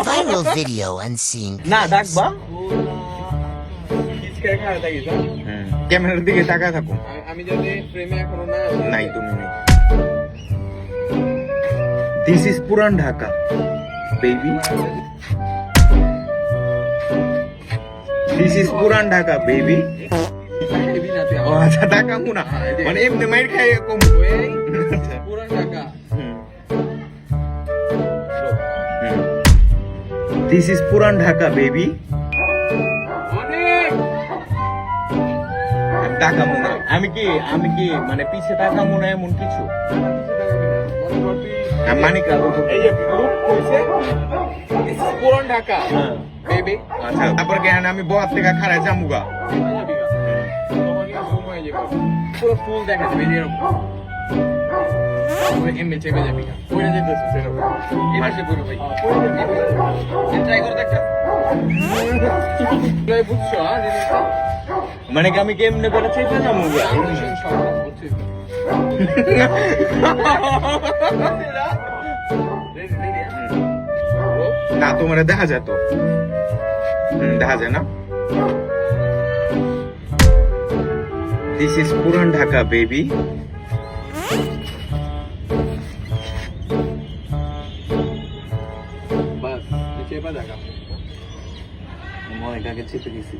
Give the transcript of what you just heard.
viral video and seeing না ডাকবা কিচকায় খাওয়া থাকি স্যার ক্যামেরার দিকে তাকায় থাকো আমি যদি প্রেমে এখনো না নাই তুমি নাই দিস ইজ পুরান ঢাকা বেবি দিস ইজ পুরান ঢাকা বেবি হেভি না তুই ও আচ্ছা ঢাকা মুনা মানে এমনি মাইর খাই কম ওই পুরান ঢাকা দিস ইজ পুরান ঢাকা বেবি অনেক টাকা মনে আমি কি মানে পিছে টাকা মনে এমন কিছু মানিক এই যে লুক হইছে পুরান ঢাকা হ্যাঁ বেবি আচ্ছা তারপর কেন আমি বহার থেকে খারায় জামুগা পুরো ফুল দেখা যাবে এরকম এমনি চেপে যাবি না পড়ে যেতেছে সেরকম এই পাশে পুরো ভাই ট্রাই করে দেখা তুই বুঝছো জিনিসটা মানে কি আমি কেমনে করে চেপে জামুগা না তোমার দেখা যায় তো দেখা যায় না দিস ইজ পুরান ঢাকা বেবি বাস চেপে দেখা মনে কাকে চেপে দিছি